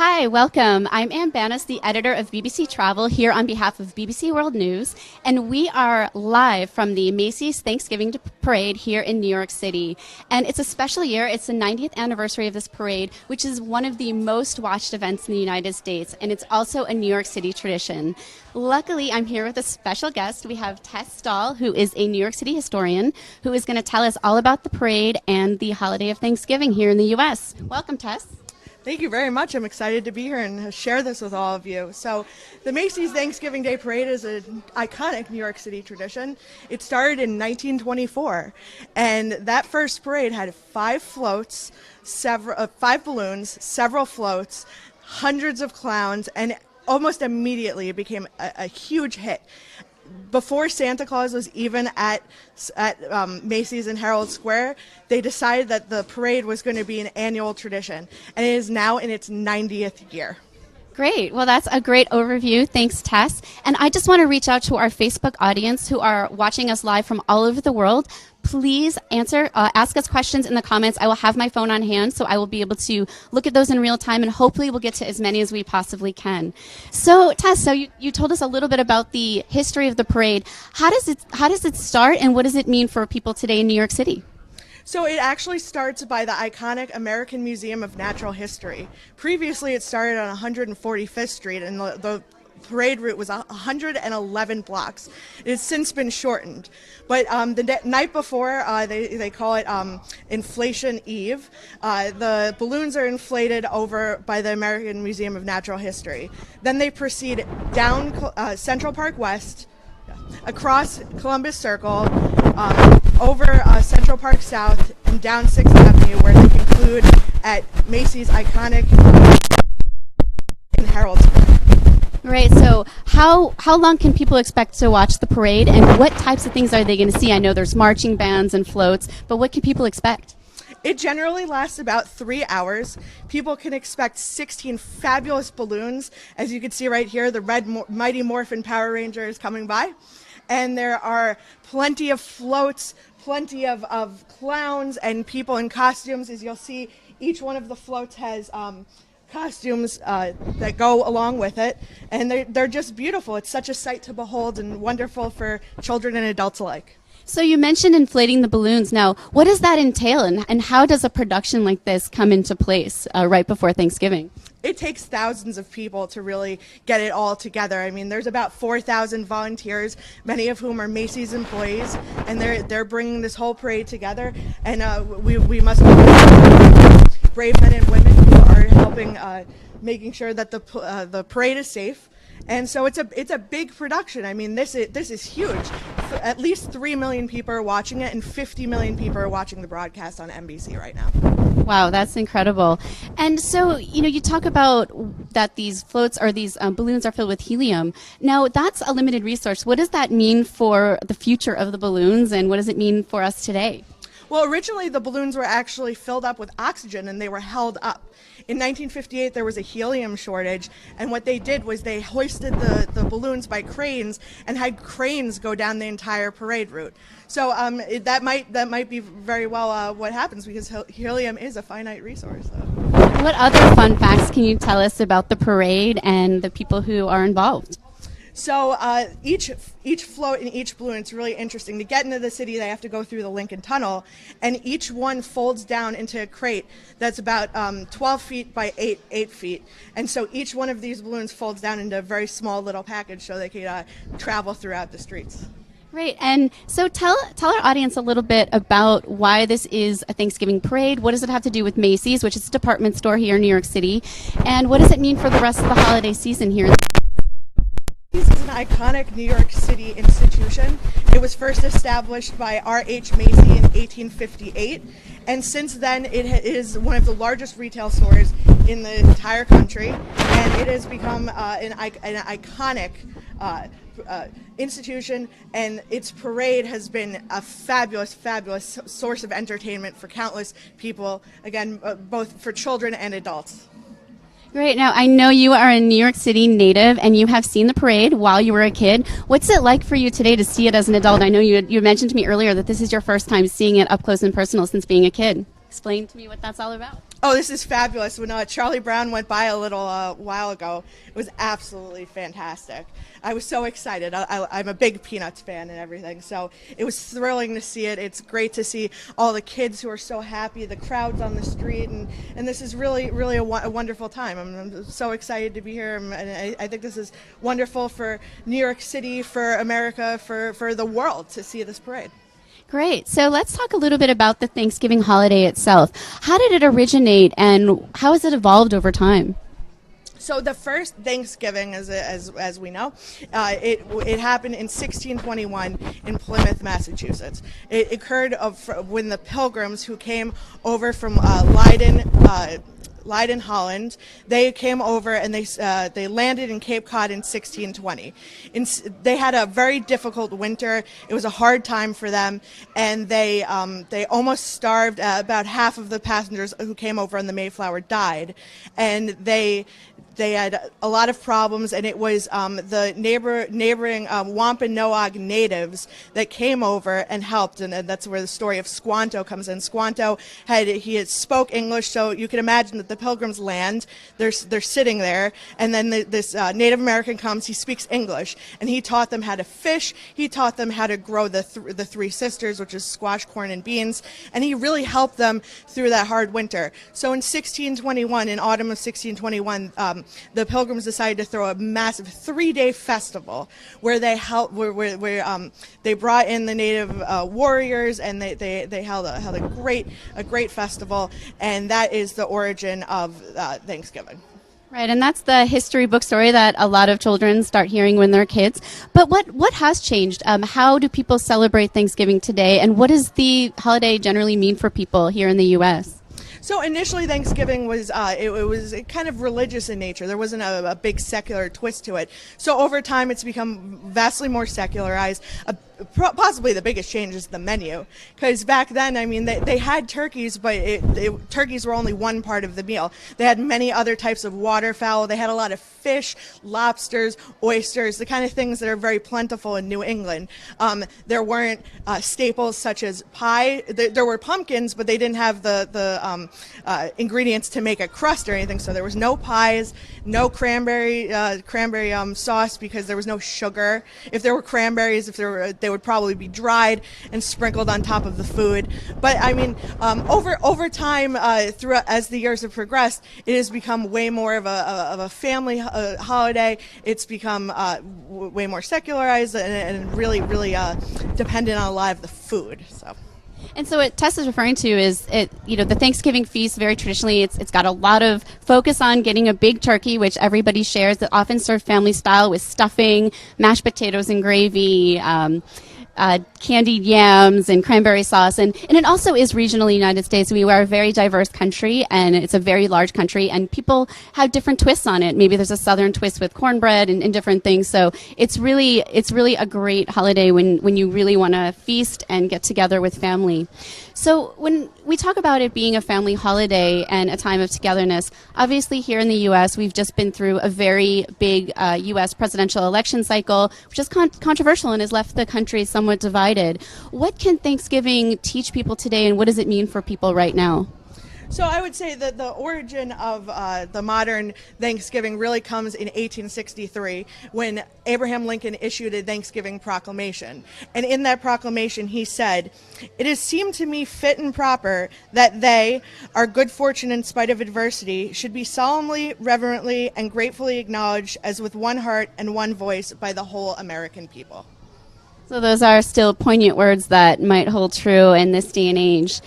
Hi, welcome. I'm Ann Banas, the editor of BBC Travel, here on behalf of BBC World News, and we are live from the Macy's Thanksgiving Parade here in New York City. And it's a special year. It's the 90th anniversary of this parade, which is one of the most watched events in the United States, and it's also a New York City tradition. Luckily, I'm here with a special guest. We have Tess Stahl, who is a New York City historian, who is going to tell us all about the parade and the holiday of Thanksgiving here in the U.S. Welcome, Tess. Thank you very much. I'm excited to be here and share this with all of you. So the Macy's Thanksgiving Day Parade is an iconic New York City tradition. It started in 1924, and that first parade had 5 floats, 5 balloons, several floats, hundreds of clowns, and almost immediately it became a huge hit. Before Santa Claus was even at Macy's in Herald Square, they decided that the parade was going to be an annual tradition, and it is now in its 90th year. Great. Well, that's a great overview. Thanks, Tess. And I just want to reach out to our Facebook audience who are watching us live from all over the world. Please ask us questions in the comments. I will have my phone on hand, so I will be able to look at those in real time, and hopefully we'll get to as many as we possibly can. So, Tess, you told us a little bit about the history of the parade. How does it start, and what does it mean for people today in New York City? So it actually starts by the iconic American Museum of Natural History. Previously, it started on 145th Street, and the parade route was 111 blocks. It has since been shortened. But the night before, they call it Inflation Eve, the balloons are inflated over by the American Museum of Natural History. Then they proceed down Central Park West, across Columbus Circle, over Central Park South, and down 6th Avenue, where they conclude at Macy's iconic in Herald Square. Right, so how long can people expect to watch the parade, and what types of things are they going to see? I know there's marching bands and floats, but what can people expect? It generally lasts about 3 hours. People can expect 16 fabulous balloons. As you can see right here, the red Mighty Morphin Power Ranger is coming by. And there are plenty of floats, plenty of clowns and people in costumes. As you'll see, each one of the floats has costumes that go along with it. And they're just beautiful. It's such a sight to behold and wonderful for children and adults alike. So you mentioned inflating the balloons. Now, what does that entail, and how does a production like this come into place right before Thanksgiving? It takes thousands of people to really get it all together. I mean, there's about 4,000 volunteers, many of whom are Macy's employees, and they're bringing this whole parade together. And we must be brave men and women who are helping, making sure that the parade is safe. And so it's a big production. I mean, this is huge. At least 3 million people are watching it, and 50 million people are watching the broadcast on NBC right now. Wow, that's incredible. And so, you talk about that these floats or these balloons are filled with helium. Now, that's a limited resource. What does that mean for the future of the balloons, and what does it mean for us today? Well, originally the balloons were actually filled up with oxygen, and they were held up. In 1958, there was a helium shortage, and what they did was they hoisted the balloons by cranes and had cranes go down the entire parade route. So that might be very well what happens, because helium is a finite resource. So. What other fun facts can you tell us about the parade and the people who are involved? So each float and each balloon, it's really interesting. To get into the city, they have to go through the Lincoln Tunnel, and each one folds down into a crate that's about 12 feet by 8 feet. And so each one of these balloons folds down into a very small little package so they can travel throughout the streets. Great. And so tell our audience a little bit about why this is a Thanksgiving parade. What does it have to do with Macy's, which is a department store here in New York City? And what does it mean for the rest of the holiday season here? Macy's is an iconic New York City institution. It was first established by R.H. Macy in 1858, and since then it is one of the largest retail stores in the entire country, and it has become an iconic institution, and its parade has been a fabulous source of entertainment for countless people, again, both for children and adults. Great. Now, I know you are a New York City native, and you have seen the parade while you were a kid. What's it like for you today to see it as an adult? I know you mentioned to me earlier that this is your first time seeing it up close and personal since being a kid. Explain to me what that's all about. Oh, this is fabulous. When Charlie Brown went by a little while ago, it was absolutely fantastic. I was so excited. I'm a big Peanuts fan and everything, so it was thrilling to see it. It's great to see all the kids who are so happy, the crowds on the street, and this is really, really a wonderful time. I'm so excited to be here, and I think this is wonderful for New York City, for America, for the world to see this parade. Great. So let's talk a little bit about the Thanksgiving holiday itself. How did it originate and how has it evolved over time? So the first Thanksgiving, as we know, it happened in 1621 in Plymouth, Massachusetts. It occurred when the Pilgrims who came over from Leiden, Holland. They came over and they landed in Cape Cod in 1620. They had a very difficult winter. It was a hard time for them, and they almost starved. About half of the passengers who came over on the Mayflower died, and they had a lot of problems, and it was the neighboring Wampanoag natives that came over and helped, and that's where the story of Squanto comes in. Squanto had spoke English, so you can imagine that the Pilgrims land. They're sitting there, and then this Native American comes. He speaks English, and he taught them how to fish. He taught them how to grow the three sisters, which is squash, corn, and beans, and he really helped them through that hard winter. So in 1621, in autumn of 1621. The Pilgrims decided to throw a massive 3-day festival where they they brought in the native warriors, and they held a great festival, and that is the origin of Thanksgiving. Right, and that's the history book story that a lot of children start hearing when they're kids. But what has changed? How do people celebrate Thanksgiving today, and what does the holiday generally mean for people here in the U.S.? So initially, Thanksgiving was it was kind of religious in nature. There wasn't a big secular twist to it. So over time, it's become vastly more secularized. Possibly the biggest change is the menu, because back then, I mean, they had turkeys, but turkeys were only one part of the meal. They had many other types of waterfowl. They had a lot of fish, lobsters, oysters, the kind of things that are very plentiful in New England. There weren't staples such as pie. There were pumpkins, but they didn't have the ingredients to make a crust or anything. So there was no pies, no cranberry sauce, because there was no sugar. If there were cranberries, they would probably be dried and sprinkled on top of the food. But I mean, over time, as the years have progressed, it has become way more of a family holiday. It's become way more secularized and really dependent on a lot of the food. So. And so what Tess is referring to is the Thanksgiving feast. Very traditionally, it's got a lot of focus on getting a big turkey, which everybody shares. That often served family style with stuffing, mashed potatoes and gravy, candied yams and cranberry sauce, and it also is regionally United States. We are a very diverse country, and it's a very large country, and people have different twists on it. Maybe there's a southern twist with cornbread and different things. So it's really a great holiday when you really want to feast and get together with family. So when we talk about it being a family holiday and a time of togetherness, obviously here in the U.S. we've just been through a very big U.S. presidential election cycle, which is controversial and has left the country somewhat divided. What can Thanksgiving teach people today, and what does it mean for people right now? So I would say that the origin of the modern Thanksgiving really comes in 1863, when Abraham Lincoln issued a Thanksgiving proclamation. And in that proclamation, he said, "It has seemed to me fit and proper that they, our good fortune in spite of adversity, should be solemnly, reverently, and gratefully acknowledged as with one heart and one voice by the whole American people." So those are still poignant words that might hold true in this day and age.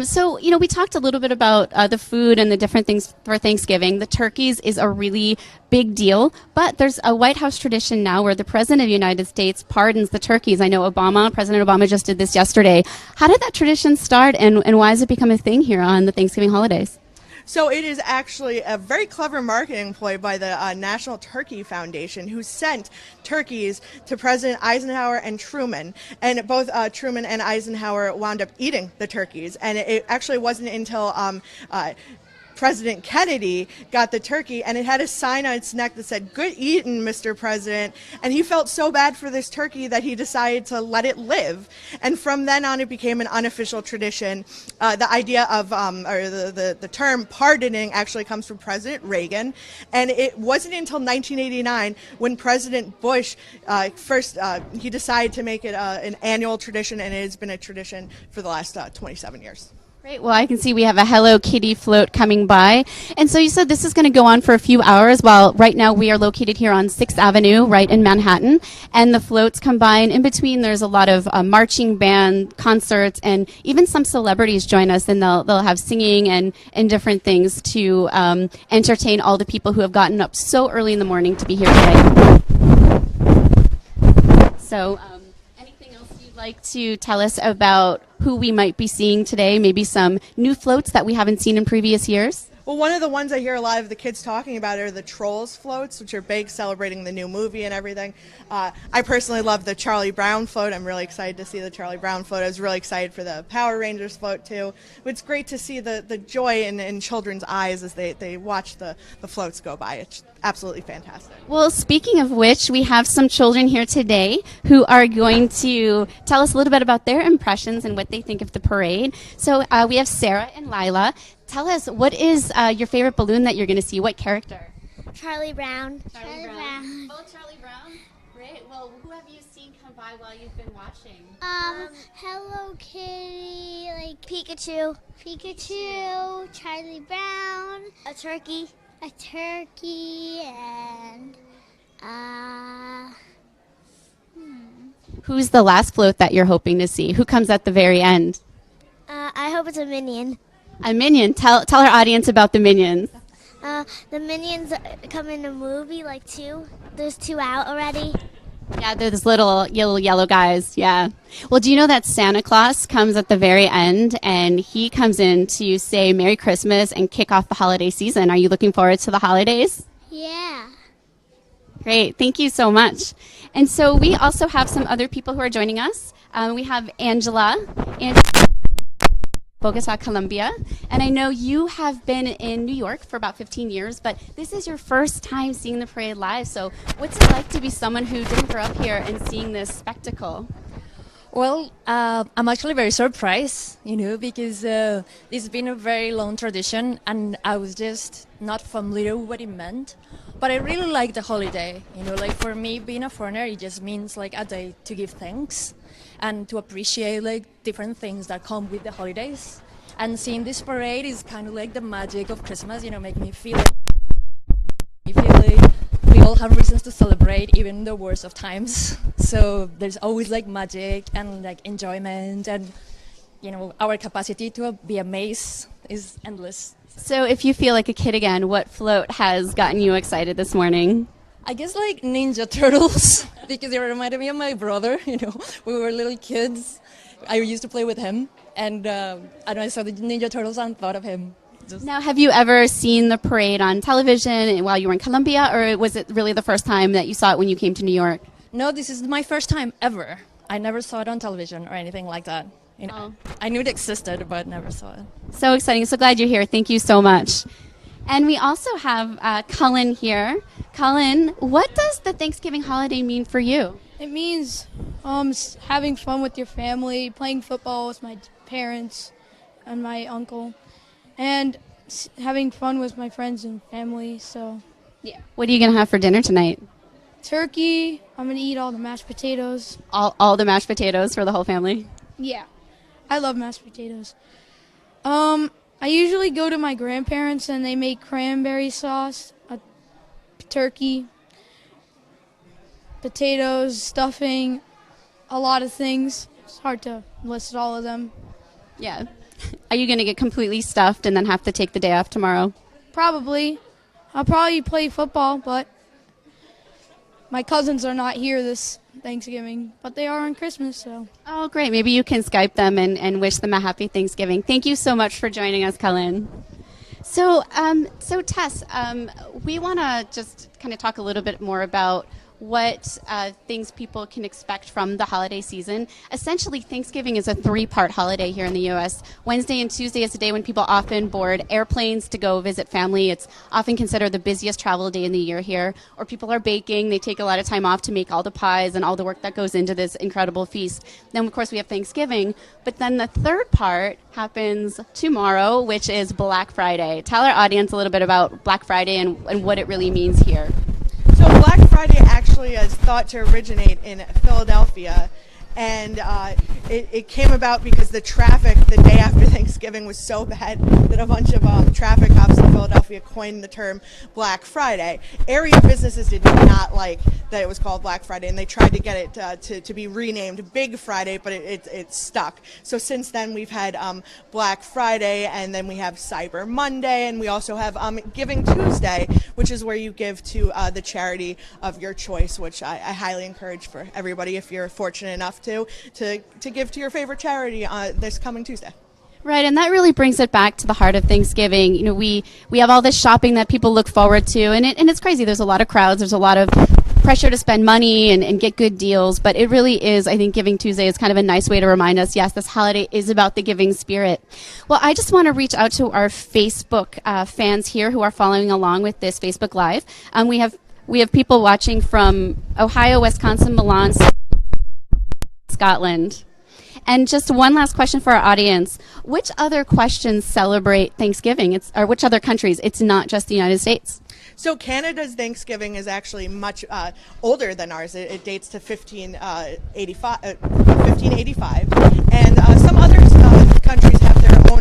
So we talked a little bit about the food and the different things for Thanksgiving. The turkeys is a really big deal, but there's a White House tradition now where the President of the United States pardons the turkeys. I know President Obama just did this yesterday. How did that tradition start, and why has it become a thing here on the Thanksgiving holidays? So it is actually a very clever marketing ploy by the National Turkey Foundation, who sent turkeys to President Eisenhower and Truman. And both Truman and Eisenhower wound up eating the turkeys. And it actually wasn't until President Kennedy got the turkey, and it had a sign on its neck that said, "Good eatin', Mr. President." And he felt so bad for this turkey that he decided to let it live. And from then on, it became an unofficial tradition. The idea of, or the term pardoning actually comes from President Reagan. And it wasn't until 1989 when President Bush first, he decided to make it an annual tradition, and it has been a tradition for the last 27 years. Great. Well, I can see we have a Hello Kitty float coming by. And so you said this is going to go on for a few hours. While right now we are located here on 6th Avenue, right in Manhattan. And the floats come by. And in between, there's a lot of marching band concerts. And even some celebrities join us. And they'll have singing and different things to entertain all the people who have gotten up so early in the morning to be here today. So anything else you'd like to tell us about who we might be seeing today? Maybe some new floats that we haven't seen in previous years? Well, one of the ones I hear a lot of the kids talking about are the Trolls floats, which are big, celebrating the new movie and everything. I personally love the Charlie Brown float. I'm really excited to see the Charlie Brown float. I was really excited for the Power Rangers float, too. It's great to see the joy in children's eyes as they watch the floats go by. It's absolutely fantastic. Well, speaking of which, we have some children here today who are going to tell us a little bit about their impressions and what they think of the parade. So we have Sarah and Lila. Tell us, what is your favorite balloon that you're going to see? What character? Charlie Brown. Charlie Brown. Oh, Charlie Brown. Great. Well, who have you seen come by while you've been watching? Hello Kitty, like Pikachu. Pikachu, Charlie Brown, a turkey, and Who's the last float that you're hoping to see? Who comes at the very end? I hope it's a minion. A minion. Tell our audience about the minions. The minions come in a movie, like two. There's two out already. Yeah, they're those little yellow guys. Yeah. Well, do you know that Santa Claus comes at the very end, and he comes in to say Merry Christmas and kick off the holiday season? Are you looking forward to the holidays? Yeah. Great. Thank you so much. And so we also have some other people who are joining us. We have Angela Bogota, Colombia. And I know you have been in New York for about 15 years, but this is your first time seeing the parade live. So what's it like to be someone who didn't grow up here and seeing this spectacle? Well, I'm actually very surprised, because this has been a very long tradition, and I was just not familiar with what it meant. But I really like the holiday, like for me, being a foreigner, it just means like a day to give thanks and to appreciate like different things that come with the holidays. And seeing this parade is kind of like the magic of Christmas, make me feel like we all have reasons to celebrate, even in the worst of times. So there's always like magic and like enjoyment, and our capacity to be amazed is endless. So if you feel like a kid again, what float has gotten you excited this morning? I guess like Ninja Turtles, because it reminded me of my brother. We were little kids. I used to play with him, and I saw the Ninja Turtles and thought of him. Now, have you ever seen the parade on television while you were in Colombia, or was it really the first time that you saw it when you came to New York? No, this is my first time ever. I never saw it on television or anything like that. I knew it existed, but never saw it. So exciting. So glad you're here. Thank you so much. And we also have Cullen here. Cullen, what does the Thanksgiving holiday mean for you? It means having fun with your family, playing football with my parents and my uncle, and having fun with my friends and family. So, yeah. What are you going to have for dinner tonight? Turkey. I'm going to eat all the mashed potatoes. All the mashed potatoes for the whole family? Yeah. I love mashed potatoes. I usually go to my grandparents and they make cranberry sauce, a turkey, potatoes, stuffing, a lot of things. It's hard to list all of them. Yeah. Are you going to get completely stuffed and then have to take the day off tomorrow? Probably. I'll probably play football, but my cousins are not here this Thanksgiving, but they are on Christmas, so. Oh, great. Maybe you can Skype them and wish them a happy Thanksgiving. Thank you so much for joining us, Cullen. So Tess, we want to just kind of talk a little bit more about what things people can expect from the holiday season. Essentially, Thanksgiving is a 3-part holiday here in the U.S. Wednesday and Tuesday is a day when people often board airplanes to go visit family. It's often considered the busiest travel day in the year here. Or people are baking. They take a lot of time off to make all the pies and all the work that goes into this incredible feast. Then, of course, we have Thanksgiving. But then the third part happens tomorrow, which is Black Friday. Tell our audience a little bit about Black Friday and what it really means here. So Black Friday actually is thought to originate in Philadelphia, and it came about because the traffic the day after Thanksgiving was so bad that a bunch of traffic cops in Philadelphia coined the term Black Friday. Area businesses did not like that it was called Black Friday, and they tried to get it to be renamed Big Friday, but it stuck. So since then we've had Black Friday, and then we have Cyber Monday, and we also have Giving Tuesday, which is where you give to the charity of your choice, which I highly encourage for everybody if you're fortunate enough to give to your favorite charity this coming Tuesday. Right, and that really brings it back to the heart of Thanksgiving. You know, we have all this shopping that people look forward to, and it's crazy. There's a lot of crowds. There's a lot of pressure to spend money and get good deals, but it really is, I think Giving Tuesday is kind of a nice way to remind us, yes, this holiday is about the giving spirit. Well, I just want to reach out to our Facebook fans here who are following along with this Facebook Live. We have people watching from Ohio, Wisconsin, Milan, Scotland. And just one last question for our audience. Which other questions celebrate Thanksgiving? Or which other countries? It's not just the United States. So Canada's Thanksgiving is actually much older than ours. It dates to 1585. And some other countries have their own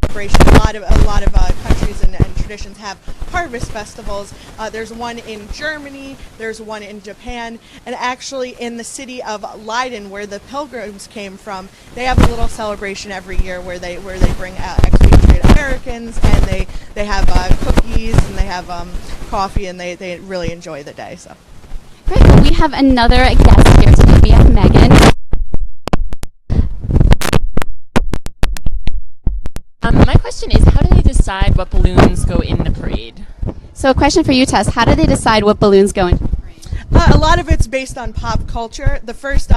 celebration. A lot of countries and traditions have harvest festivals. There's one in Germany, there's one in Japan, and actually in the city of Leiden, where the Pilgrims came from, they have a little celebration every year where they bring expatriate Americans, and they have cookies and they have coffee, and they really enjoy the day. So great. Well, we have another guest here today. We have Megan. My question is, how do they decide what balloons go in the parade? So a question for you, Tess. How do they decide what balloons go in? A lot of it's based on pop culture. The first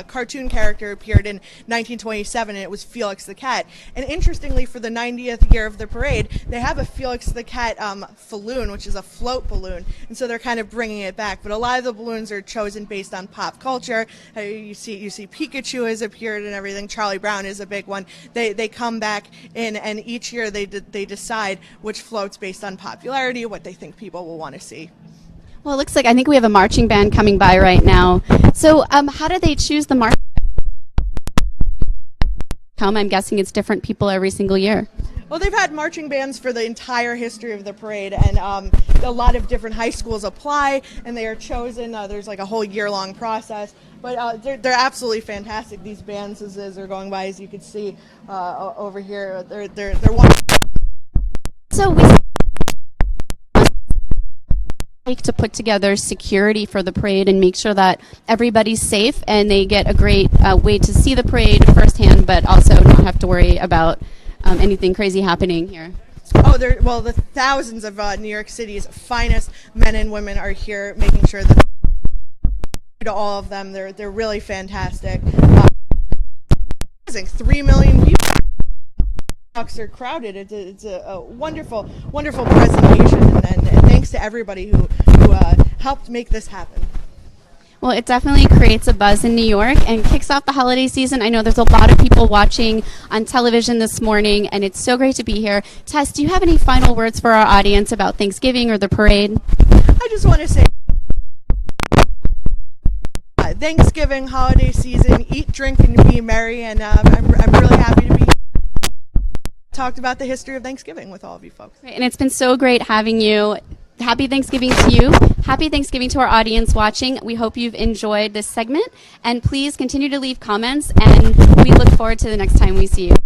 cartoon character appeared in 1927, and it was Felix the Cat. And interestingly, for the 90th year of the parade, they have a Felix the Cat falloon, which is a float balloon. And so they're kind of bringing it back. But a lot of the balloons are chosen based on pop culture. You see Pikachu has appeared and everything. Charlie Brown is a big one. They come back in, and each year they decide which floats based on popularity, what they think people will want to see. Well, it looks like I think we have a marching band coming by right now. So how do they choose the marching band? I'm guessing it's different people every single year. Well, they've had marching bands for the entire history of the parade, and a lot of different high schools apply, and they are chosen. There's like a whole year-long process, but they're absolutely fantastic. These bands, as they're going by, as you can see over here, they're wonderful. So we to put together security for the parade and make sure that everybody's safe and they get a great way to see the parade firsthand, but also not have to worry about anything crazy happening here. Oh, the thousands of New York City's finest men and women are here, making sure that to all of them, they're really fantastic. 3 million people are crowded. It's a wonderful presentation, and thanks to everybody who helped make this happen. Well, it definitely creates a buzz in New York and kicks off the holiday season. I know there's a lot of people watching on television this morning, and it's so great to be here. Tess, do you have any final words for our audience about Thanksgiving or the parade? I just want to say Thanksgiving, holiday season, eat, drink, and be merry, and I'm really happy to be here. Talked about the history of Thanksgiving with all of you folks. And it's been so great having you. Happy Thanksgiving to you. Happy Thanksgiving to our audience watching. We hope you've enjoyed this segment, and please continue to leave comments, and we look forward to the next time we see you.